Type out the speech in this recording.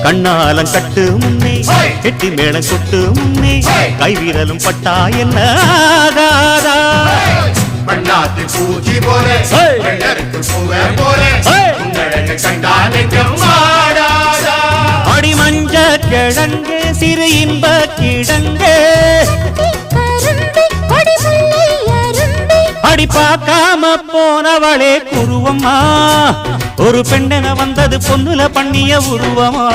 கண்ணாலம் கட்டு முன்னே கெட்டி மேளம் கொட்டு முன்னே கைவிரலும் பட்டா என்ன ஆகாதா பண்ணாத்து பூச்சி போல அடி மஞ்ச கிழங்கு சிறு இன்ப கிழங்கு அடி பார்க்காம போனவளே குருவம்மா ஒரு பெண்ணென வந்தது பொண்ணுல பண்ணிய உருவமா